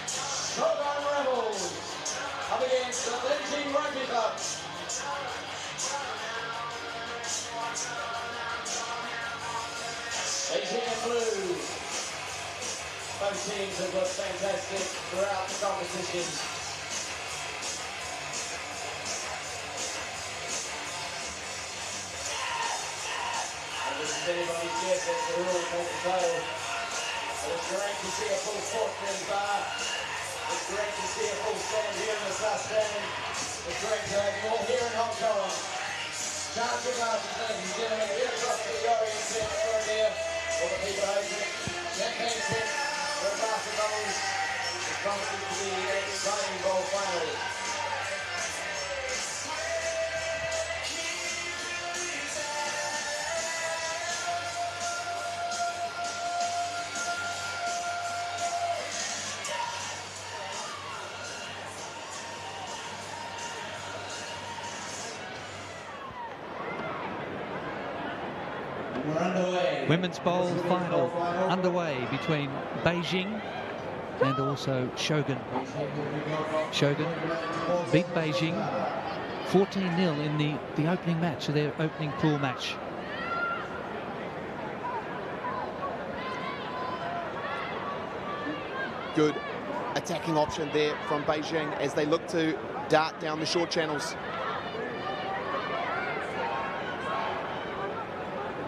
Shogun Rebels up against the Beijing Rugby Club. Beijing in blue. Both teams have looked fantastic throughout the competition. And this is anybody's guess as to who will make the title. But it's great to see a full court in the bar. It's great to see a full stand here in the South Stand. It's great to have you all here in Hong Kong. Charge your glasses, ladies and gentlemen, here across the Orient Centre here. All the people over it. Champagne pit, the basketballs. It's promising to be an exciting ball final. We're underway. Women's Bowl final underway between Beijing and also Shogun. Shogun beat Beijing 14-0 in the opening match, their opening pool match. Good attacking option there from Beijing as they look to dart down the short channels.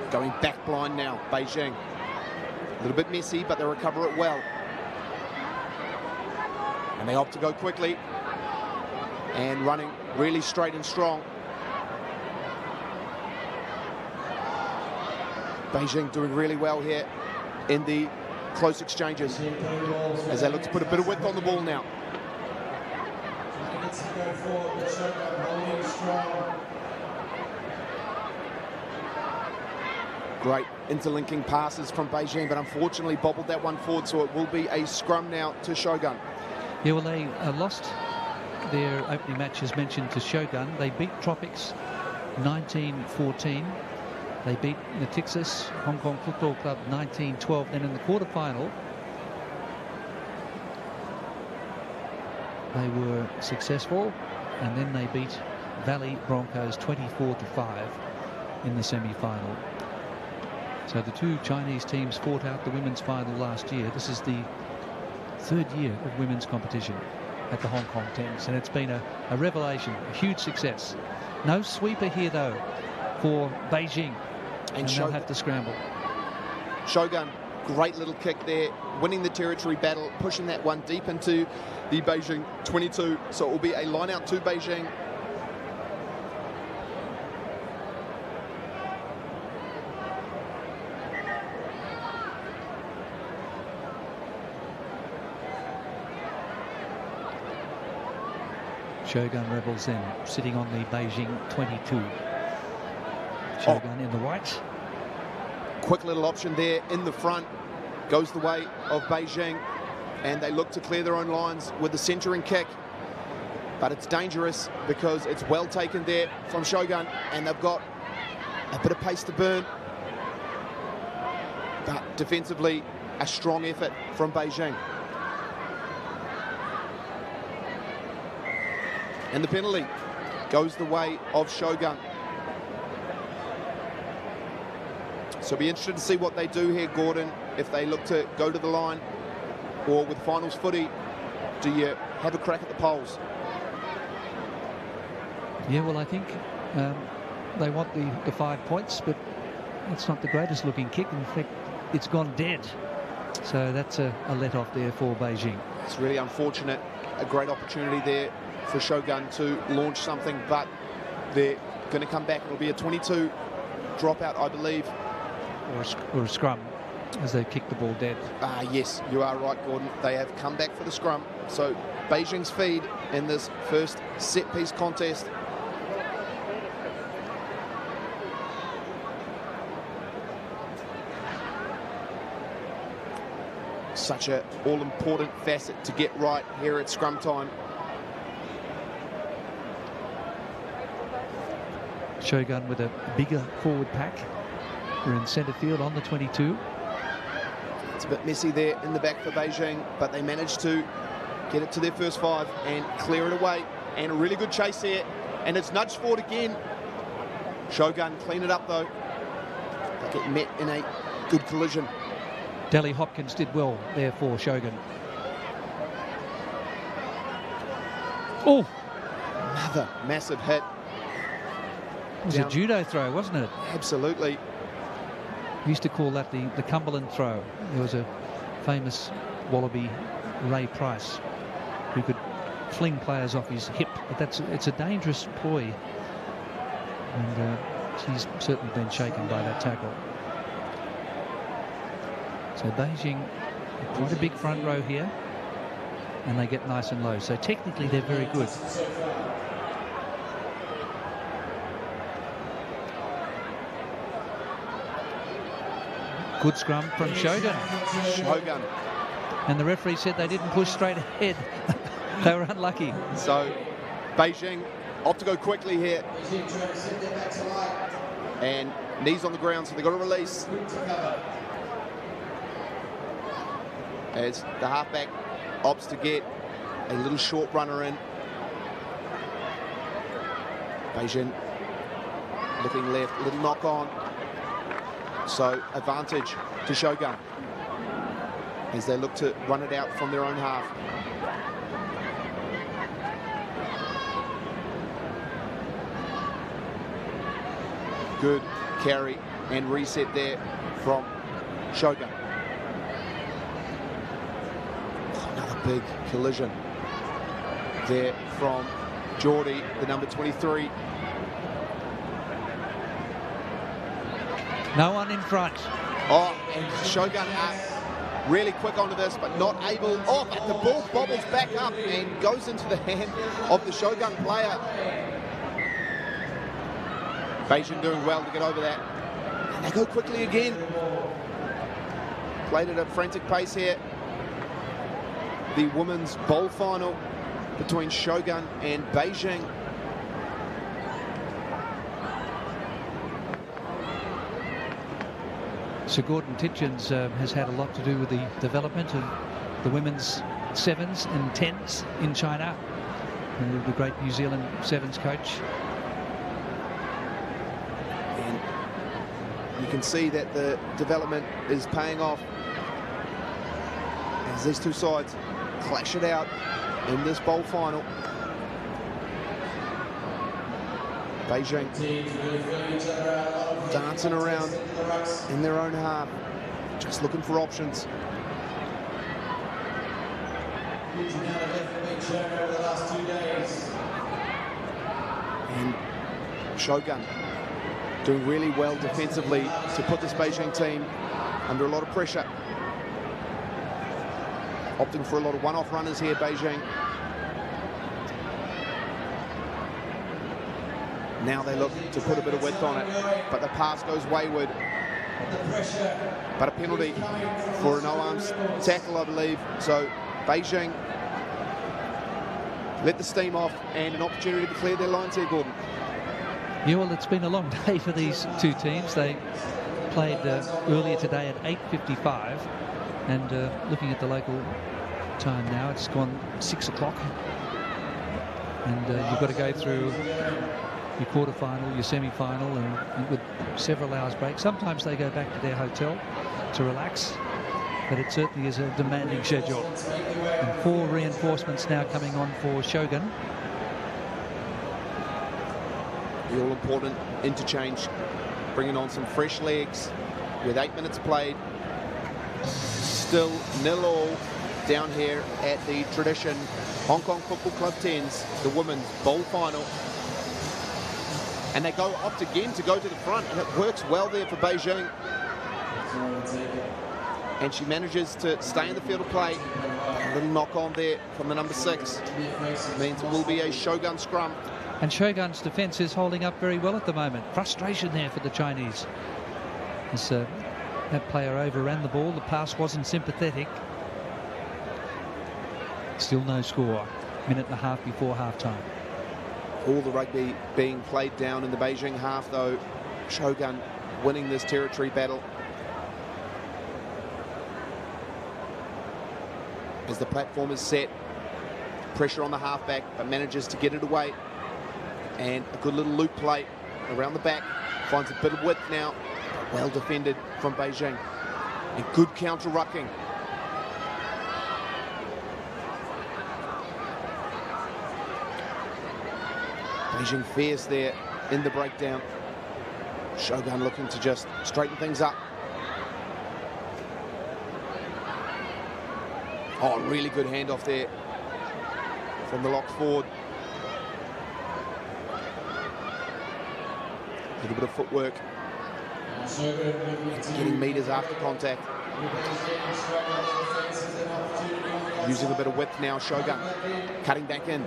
Going back blind now, Beijing. A little bit messy, but they recover it well. And they opt to go quickly. And running really straight and strong. Beijing doing really well here in the close exchanges as they look to put a bit of width on the ball now. Great interlinking passes from Beijing, but unfortunately bobbled that one forward, so it will be a scrum now to Shogun. Yeah, well, they lost their opening match, as mentioned, to Shogun. They beat Tropics 19-14. They beat Natixis Hong Kong Football Club 19-12. Then in the quarterfinal, they were successful, and then they beat Valley Broncos 24-5 in the semi-final. So the two Chinese teams fought out the women's final last year. This is the third year of women's competition at the Hong Kong Thames, and it's been a revelation, a huge success. No sweeper here, though, for Beijing, and they'll have to scramble. Shogun, great little kick there, winning the territory battle, pushing that one deep into the Beijing 22. So it will be a line out to Beijing. Shogun Rebels then sitting on the Beijing 22. Shogun in the white. Quick little option there in the front. Goes the way of Beijing. And they look to clear their own lines with the centering kick. But it's dangerous because it's well taken there from Shogun. And they've got a bit of pace to burn. But defensively, a strong effort from Beijing. And the penalty goes the way of Shogun. So be interested to see what they do here, Gordon, if they look to go to the line, or with finals footy, do you have a crack at the poles? Yeah, well, I think they want the 5 points, but it's not the greatest looking kick. In fact, it's gone dead. So that's a let-off there for Beijing. It's really unfortunate. A great opportunity there for Shogun to launch something, but they're going to come back. It'll be a 22 dropout, I believe. Or a scrum, as they kick the ball dead. Yes, you are right, Gordon. They have come back for the scrum. So Beijing's feed in this first set-piece contest. Such a all-important facet to get right here at scrum time. Shogun with a bigger forward pack. We're in centre field on the 22. It's a bit messy there in the back for Beijing, but they managed to get it to their first 5 and clear it away. And a really good chase there. And it's nudged forward again. Shogun clean it up though. They get met in a good collision. Delhi Hopkins did well there for Shogun. Oh! Another massive hit. It was a judo throw, wasn't it? Absolutely. We used to call that the Cumberland throw. There was a famous Wallaby, Ray Price, who could fling players off his hip. But it's a dangerous ploy. And he's certainly been shaken by that tackle. So Beijing, quite a big front row here. And they get nice and low. So technically they're very good. Good scrum from Shogun. Shogun. And the referee said they didn't push straight ahead. They were unlucky. So Beijing opt to go quickly here. And knees on the ground, so they've got to release. As the halfback opts to get a little short runner in. Beijing looking left, little knock on. So advantage to Shogun as they look to run it out from their own half. Good carry and reset there from Shogun. Another big collision there from Geordie, the number 23. No one in front. Oh, and Shogun really quick onto this, but not able. Oh, but the ball bobbles back up and goes into the hand of the Shogun player. Beijing doing well to get over that. And they go quickly again. Played at a frantic pace here. The women's bowl final between Shogun and Beijing. Sir Gordon Titchens has had a lot to do with the development of the women's sevens and tens in China. The great New Zealand sevens coach. And you can see that the development is paying off as these two sides clash it out in this bowl final. Beijing dancing around in their own half, just looking for options. And Shogun doing really well defensively to put this Beijing team under a lot of pressure. Opting for a lot of one-off runners here, Beijing. Now they look to put a bit of width on it, but the pass goes wayward. But a penalty for a no-arms tackle, I believe. So Beijing let the steam off and an opportunity to clear their lines here, Gordon. Yeah, well, it's been a long day for these two teams. They played earlier today at 8:55, and looking at the local time now, it's gone 6 o'clock. And you've got to go through your quarter-final, your semi-final, and with several hours break. Sometimes they go back to their hotel to relax, but it certainly is a demanding schedule. And 4 reinforcements now coming on for Shogun. The all-important interchange, bringing on some fresh legs with 8 minutes played. Still 0-0 down here at the Tradition Hong Kong Football Club 10s, the women's bowl final. And they go opt again to go to the front, and it works well there for Beijing. And she manages to stay in the field of play. A little knock on there from the number 6. Means it will be a Shogun scrum. And Shogun's defence is holding up very well at the moment. Frustration there for the Chinese. As that player overran the ball, the pass wasn't sympathetic. Still no score. Minute and a half before half-time. All the rugby being played down in the Beijing half, though. Shogun winning this territory battle. as the platform is set. Pressure on the halfback, but manages to get it away. And a good little loop play around the back. Finds a bit of width now. Well defended from Beijing. And good counter-rucking. Beijing fierce there in the breakdown. Shogun looking to just straighten things up. Oh, really good handoff there from the lock forward. A little bit of footwork. Getting meters after contact. Using a bit of width now, Shogun. Cutting back in.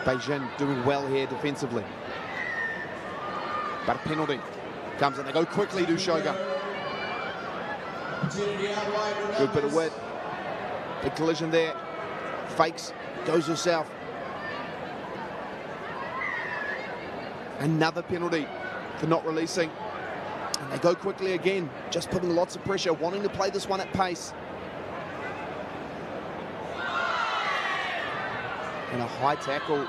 Beijing doing well here defensively. But a penalty comes in. They go quickly to Shogun. Good bit of width. Big collision there. Fakes. Goes herself. Another penalty for not releasing. And they go quickly again. Just putting lots of pressure. Wanting to play this one at pace. And a high tackle.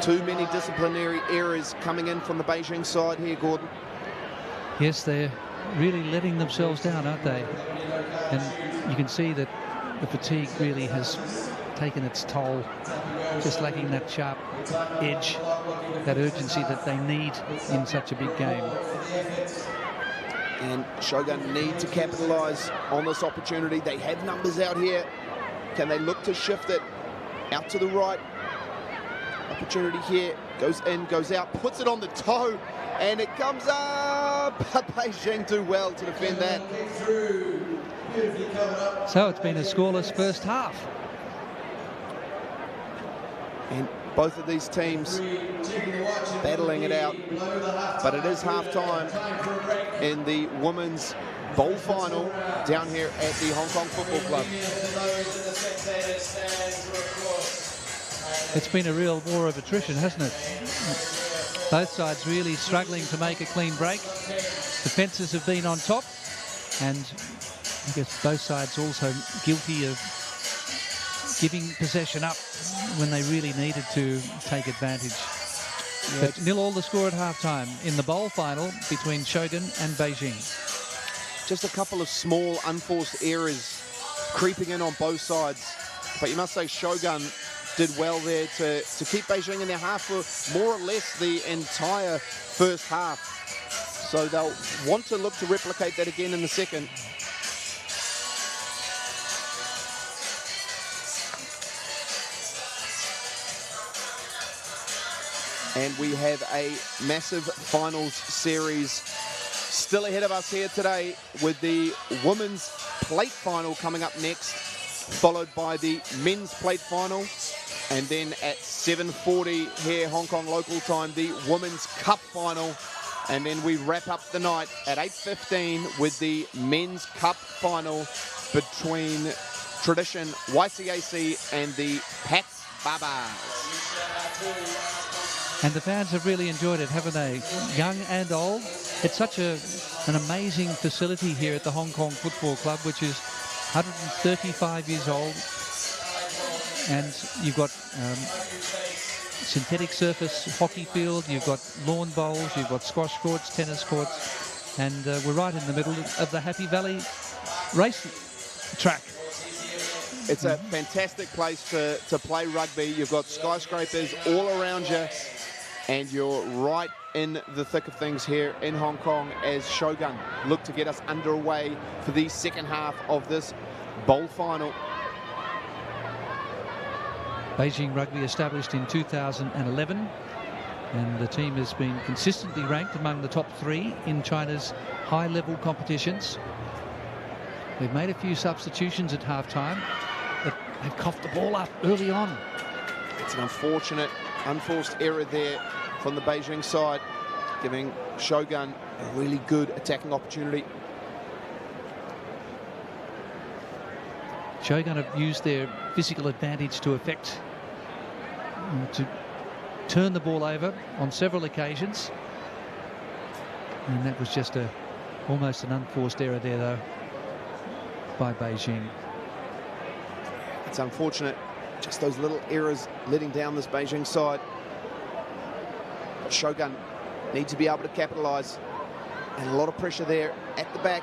Too many disciplinary errors coming in from the Beijing side here, Gordon. Yes, they're really letting themselves down, aren't they? And you can see that the fatigue really has taken its toll, just lacking that sharp edge, that urgency that they need in such a big game. And Shogun need to capitalise on this opportunity. They have numbers out here. Can they look to shift it out to the right? Opportunity here, goes in, goes out, puts it on the toe, and it comes up. Beijing do well to defend that. So it's been a scoreless first half. And both of these teams battling it out, but it is half-time in the women's bowl final down here at the Hong Kong Football Club. It's been a real war of attrition, hasn't it? Both sides really struggling to make a clean break. The fences have been on top, and I guess both sides also guilty of giving possession up when they really needed to take advantage. Yeah. But 0-0 the score at halftime in the bowl final between Shogun and Beijing. Just a couple of small unforced errors creeping in on both sides, but you must say Shogun did well there to keep Beijing in their half for more or less the entire first half. So they'll want to look to replicate that again in the second. And we have a massive finals series still ahead of us here today, with the women's plate final coming up next, followed by the men's plate final. And then at 7:40 here, Hong Kong local time, the women's cup final. And then we wrap up the night at 8:15 with the men's cup final between Tradition YCAC and the Pats Babas. And the fans have really enjoyed it, haven't they? Young and old. It's such an amazing facility here at the Hong Kong Football Club, which is 135 years old. And you've got synthetic surface hockey field, you've got lawn bowls, you've got squash courts, tennis courts, and we're right in the middle of the Happy Valley race track. It's a fantastic place to play rugby. You've got skyscrapers all around you, and you're right in the thick of things here in Hong Kong as Shogun look to get us underway for the second half of this bowl final. Beijing Rugby established in 2011, and the team has been consistently ranked among the top 3 in China's high-level competitions. They've made a few substitutions at halftime, but they've coughed the ball up early on. It's an unfortunate, unforced error there from the Beijing side, giving Shogun a really good attacking opportunity. Shogun have used their physical advantage to effect, to turn the ball over on several occasions. And that was just almost an unforced error there, though. by Beijing. It's unfortunate, just those little errors letting down this Beijing side. Shogun need to be able to capitalise, and a lot of pressure there at the back,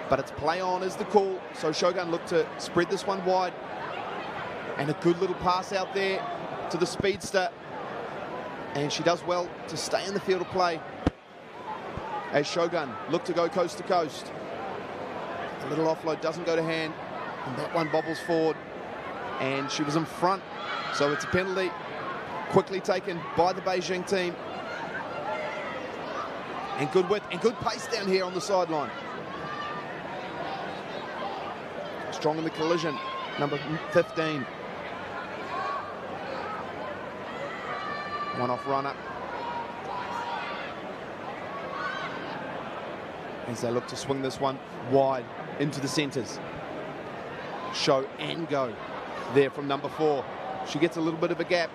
but it's play on is the call. So Shogun look to spread this one wide, and a good little pass out there to the speedster, and she does well to stay in the field of play as Shogun look to go coast to coast. A little offload doesn't go to hand, and that one bobbles forward, and she was in front, so it's a penalty quickly taken by the Beijing team. And good width and good pace down here on the sideline. Strong in the collision, number 15. One off runner. As they look to swing this one wide into the centres. Show and go there from number 4. She gets a little bit of a gap.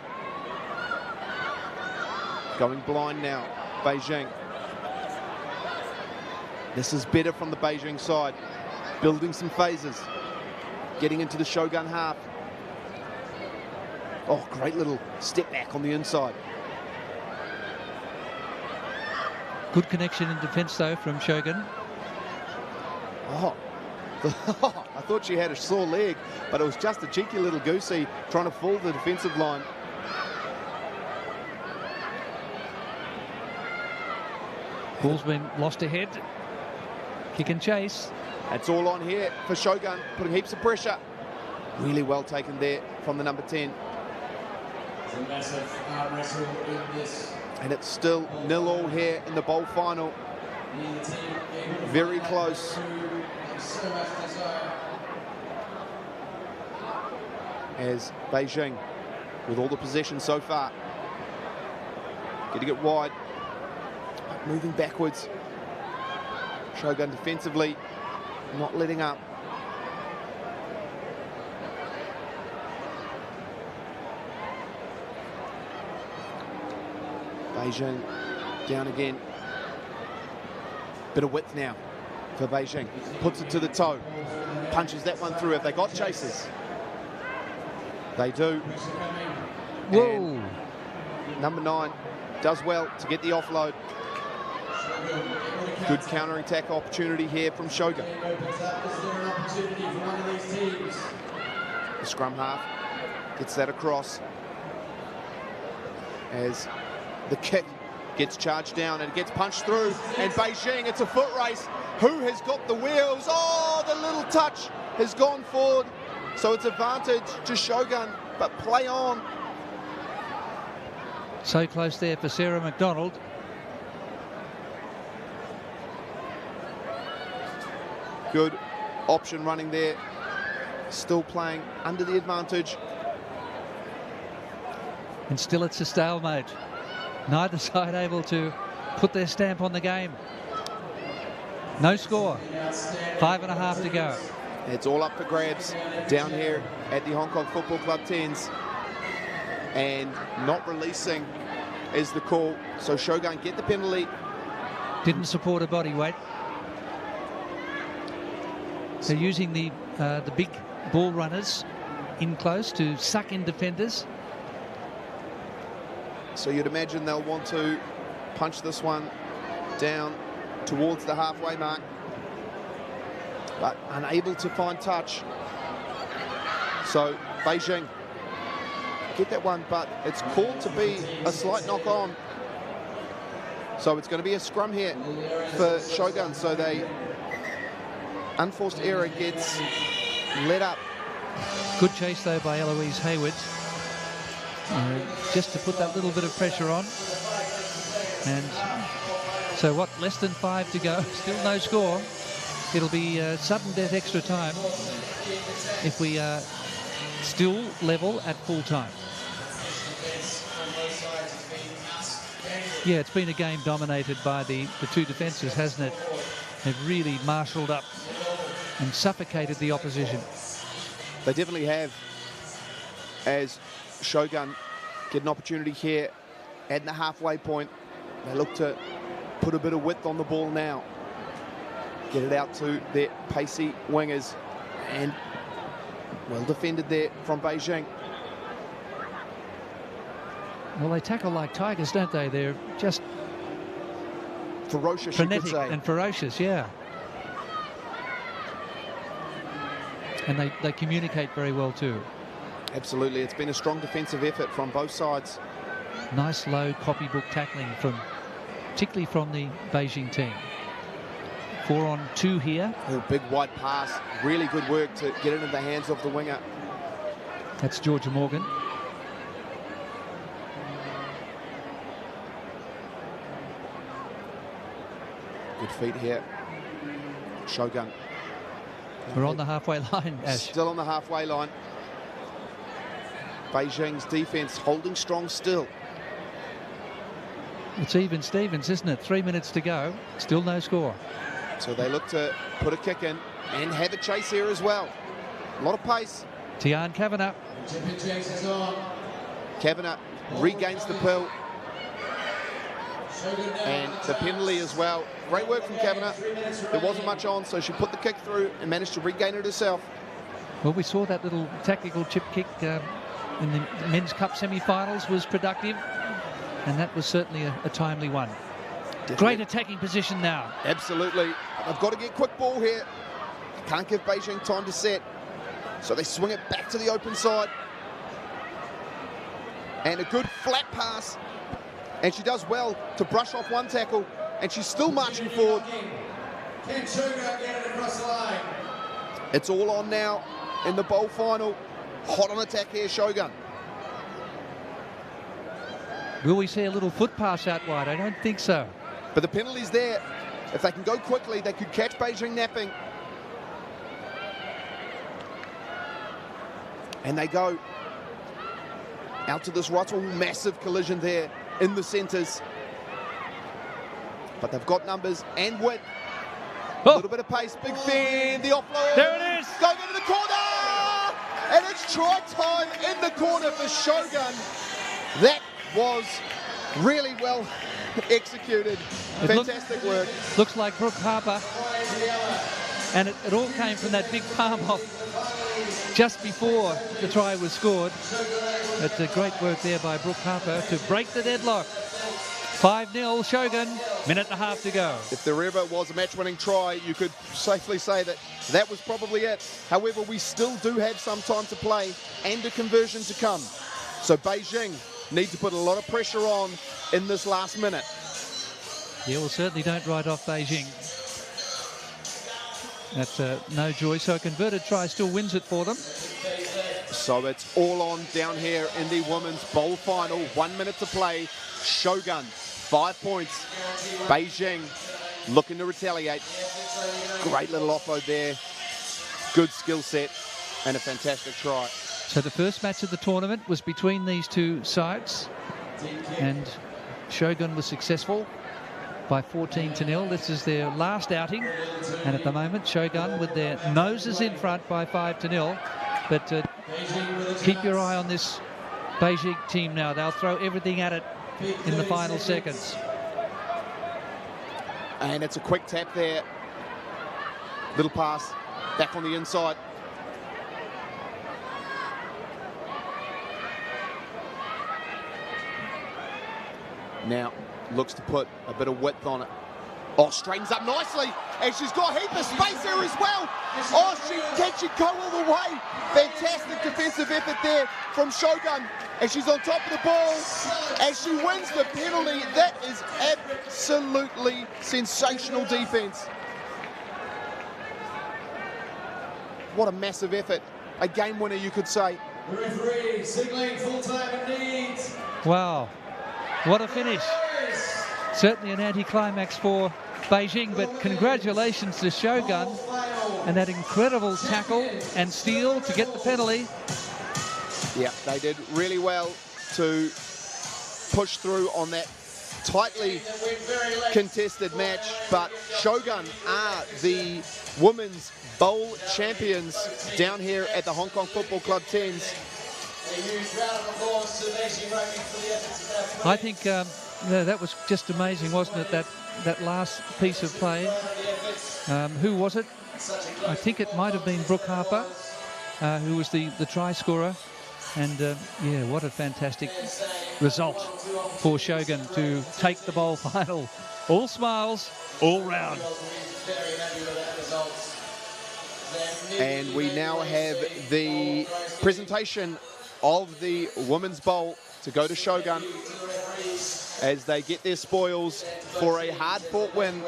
Going blind now, Beijing. This is better from the Beijing side. Building some phases. Getting into the Shogun half. Oh, great little step back on the inside. Good connection in defence, though, from Shogun. Oh, I thought she had a sore leg, but it was just a cheeky little goosey trying to fool the defensive line. Ball's been lost ahead. Kick and chase. It's all on here for Shogun, putting heaps of pressure. Really well taken there from the number 10. It's a massive arm wrestle in this. And it's still 0-0 here in the bowl final. Very close. As Beijing, with all the possession so far, getting it wide, moving backwards. Shogun defensively, not letting up. Beijing down again. Bit of width now for Beijing. Puts it to the toe. Punches that one through. Have they got chasers? They do. Whoa. And number 9 does well to get the offload. Good counter-attack opportunity here from Shogun. The scrum half gets that across as the kick gets charged down and it gets punched through. And Beijing, it's a foot race. Who has got the wheels? Oh, the little touch has gone forward. So it's advantage to Shogun, but play on. So close there for Sarah McDonald. Good option running there. Still playing under the advantage. And still it's a stalemate. Neither side able to put their stamp on the game. No score. 5.5 to go. It's all up for grabs down here at the Hong Kong Football Club 10s. And not releasing is the call. So Shogun get the penalty. Didn't support her body weight. So using the big ball runners in close to suck in defenders. So you'd imagine they'll want to punch this one down towards the halfway mark, but unable to find touch. So Beijing get that one, but it's called to be a slight knock on. So it's going to be a scrum here for Shogun. So they unforced error gets let up. Good chase though by Eloise Hayward. Just to put that little bit of pressure on. And so what, less than 5 to go, still no score. It'll be sudden death extra time if we are still level at full time. Yeah, it's been a game dominated by the two defences, hasn't it? They've really marshalled up and suffocated the opposition. They definitely have, as Shogun get an opportunity here at the halfway point. They look to put a bit of width on the ball now. get it out to their pacey wingers, and well defended there from Beijing. Well, they tackle like tigers, don't they? They're just Ferocious, you could frenetic say. and ferocious, yeah. And they communicate very well too. Absolutely, it's been a strong defensive effort from both sides. Nice low copybook tackling particularly from the Beijing team. 4 on 2 here. Oh, big wide pass, really good work to get it in the hands of the winger. That's Georgia Morgan. Good feet here. Shogun. We're on the halfway line, Ash. Still on the halfway line. Beijing's defense holding strong still. It's even Stevens, isn't it? 3 minutes to go. Still no score. So they look to put a kick in and have a chase here as well. A lot of pace. Tian Kavanagh. Kavanagh regains the pill. And the penalty as well. Great work from Kavanagh. There wasn't much on, so she put the kick through and managed to regain it herself. Well, we saw that little tactical chip kick in the Men's Cup semi-finals was productive, and that was certainly a timely one. Definitely. Great attacking position now. Absolutely. They've got to get quick ball here. Can't give Beijing time to set. So they swing it back to the open side. And a good flat pass. And she does well to brush off one tackle. And she's still marching forward. Can Shogun get it across the line? It's all on now in the bowl final. Hot on attack here, Shogun. Will we see a little foot pass out wide? I don't think so. But the penalty's there. If they can go quickly, they could catch Beijing napping. And they go out to this right. Massive collision there in the centres. But they've got numbers and width. A little bit of pace, big fin, the offload. There it is. Going into the corner! And it's try time in the corner for Shogun. That was really well executed. Fantastic work. Looks like Brooke Harper. And it all came from that big palm off just before the try was scored. It's a great work there by Brooke Harper to break the deadlock. 5-0 Shogun, minute and a half to go. If there ever was a match-winning try, you could safely say that that was probably it. However, we still do have some time to play and a conversion to come. So Beijing need to put a lot of pressure on in this last minute. Yeah, well, certainly don't write off Beijing. That's no joy. So a converted try still wins it for them. So it's all on down here in the women's bowl final. 1 minute to play. Shogun, 5 points. Beijing looking to retaliate. Great little offload there. Good skill set and a fantastic try. So the first match of the tournament was between these two sides, and Shogun was successful by 14-0. This is their last outing, and at the moment Shogun with their noses in front by 5-0. But keep your eye on this Beijing team now. They'll throw everything at it in the final seconds. And it's a quick tap there. Little pass back on the inside. Now looks to put a bit of width on it. Oh, straightens up nicely, and she's got a heap of space here as well. Oh, can she go all the way? Fantastic defensive effort there from Shogun, and she's on top of the ball, and she wins the penalty. That is absolutely sensational defense. What a massive effort. A game winner, you could say. The referee signaling full time indeed. Wow, what a finish. Certainly an anticlimax for Beijing, but congratulations to Shogun and that incredible tackle and steal to get the penalty. Yeah, they did really well to push through on that tightly contested match, but Shogun are the women's bowl champions down here at the Hong Kong Football Club 10s. I think that was just amazing, wasn't it? That that last piece of play. Who was it? I think it might have been Brooke Harper, who was the try scorer. And yeah, what a fantastic result for Shogun to take the bowl final. All smiles, all round. And we now have the presentation of the Women's Bowl to go to Shogun as they get their spoils for a hard-fought win.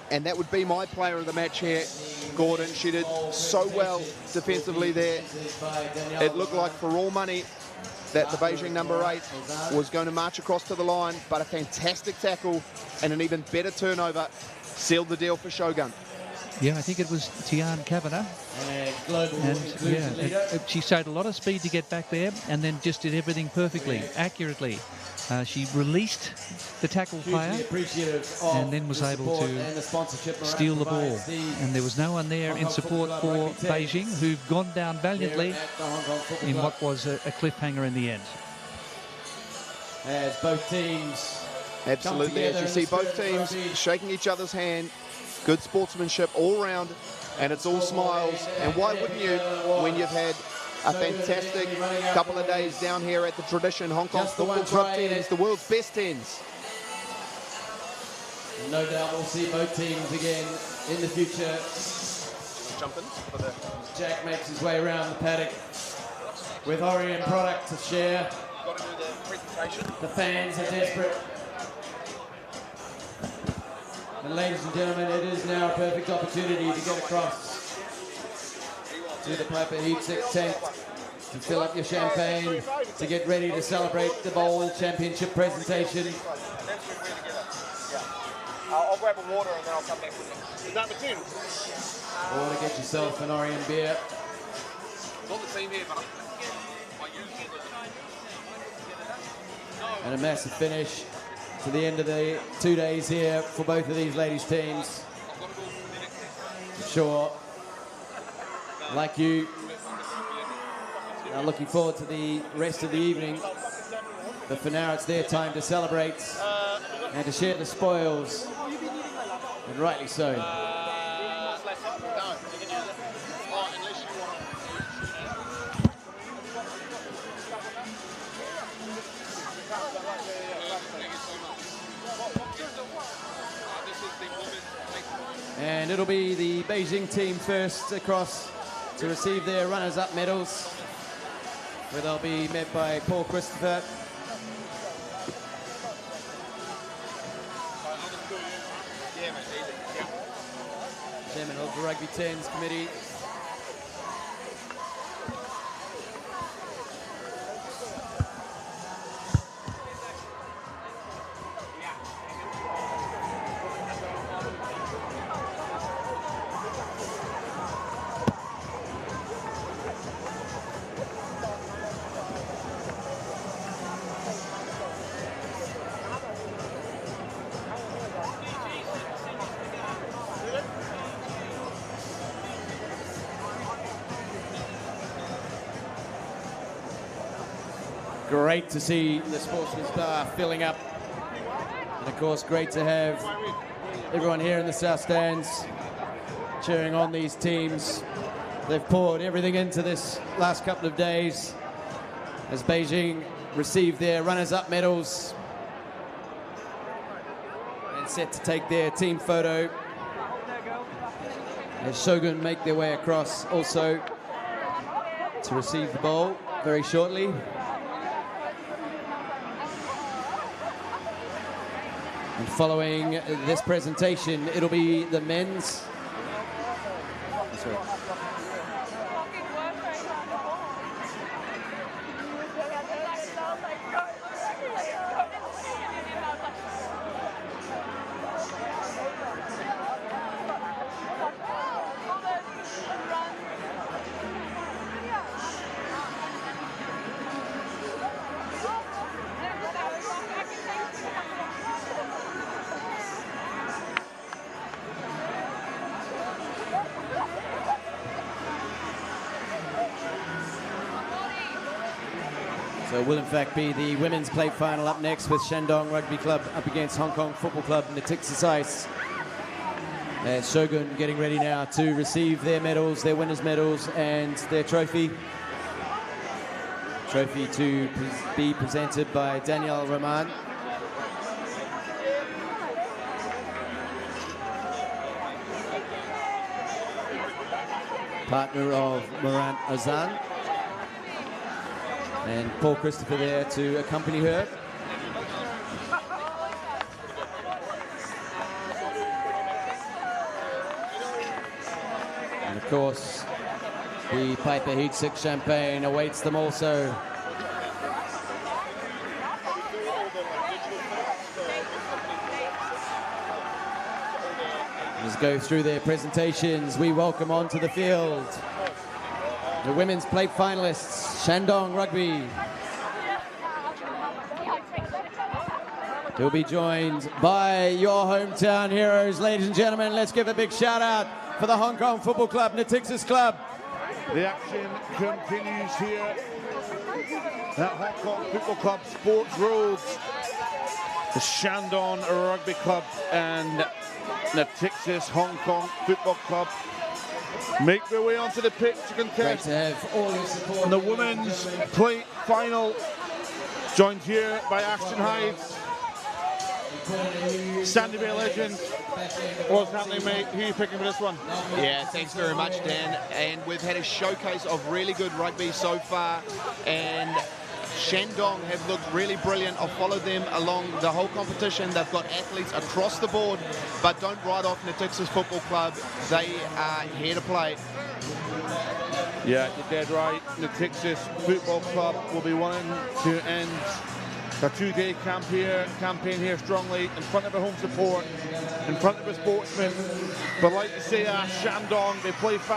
And that would be my player of the match here, Gordon. She did so well defensively there. It looked like for all money that the Beijing number 8 was going to march across to the line, but a fantastic tackle and an even better turnover sealed the deal for Shogun. Yeah, I think it was Tian Kavanagh. And yeah, she showed a lot of speed to get back there and then just did everything perfectly, accurately. She released the tackle player and then was able to steal the ball. And there was no one there in support for Beijing, who've gone down valiantly in what was a cliffhanger in the end. As both teams absolutely, as you see both teams shaking each other's hand, good sportsmanship all round, and it's all smiles. And why wouldn't you when you've had a fantastic couple of days down here at the Tradition Hong Kong Football Club Tens, the world's best tens. No doubt we'll see both teams again in the future. Jack makes his way around the paddock with Orient product to share. The fans are desperate. And ladies and gentlemen, it is now a perfect opportunity to get across to the Piper Heat 6 tent to fill up your champagne, to get ready to celebrate the Bowl Championship presentation. I'll grab a water and then I'll come back with you. Is that the tin? Or to get yourself an Orient beer. Not the team here, but And a massive finish to the end of the 2 days here for both of these ladies' teams. I'm sure, like you, are looking forward to the rest of the evening. But for now, it's their time to celebrate and to share the spoils, and rightly so. And it'll be the Beijing team first across to receive their runners-up medals, where they'll be met by Paul Christopher. Chairman of the Rugby Tens Committee. Great to see the Sportsman Star filling up. And of course, great to have everyone here in the South Stands cheering on these teams. They've poured everything into this last couple of days as Beijing received their runners-up medals and set to take their team photo. As Shogun make their way across also to receive the bowl very shortly. And following this presentation, it'll be the men's. So it will in fact be the women's plate final up next, with Shandong Rugby Club up against Hong Kong Football Club in the Texas Ice. Shogun getting ready now to receive their medals, their winners' medals, and their trophy. Trophy to be presented by Danielle Rahman. Partner of Moran Ozan. And Paul Christopher there to accompany her. And of course, the Piper Heat 6 champagne awaits them also. Let's go through their presentations. We welcome onto the field the women's plate finalists, Shandong Rugby. They'll be joined by your hometown heroes, ladies and gentlemen. Let's give a big shout out for the Hong Kong Football Club and the Texas Club. The action continues here at Hong Kong Football Club Sports Road. The Shandong Rugby Club and the Texas Hong Kong Football Club make their way onto the pitch to contest. Great to have all your support. And the women's plate final, joined here by Ashton Hyde, Sandy Bay legend. What's happening, mate? Who are you picking for this one? Yeah, thanks very much, Dan. And we've had a showcase of really good rugby so far, and Shandong have looked really brilliant. I've followed them along the whole competition. They've got athletes across the board, but don't write off the Texas Football Club. They are here to play. Yeah, you're dead right. The Texas Football Club will be wanting to end the two-day campaign here strongly in front of the home support, in front of the sportsmen. But like you say, Shandong, they play fast.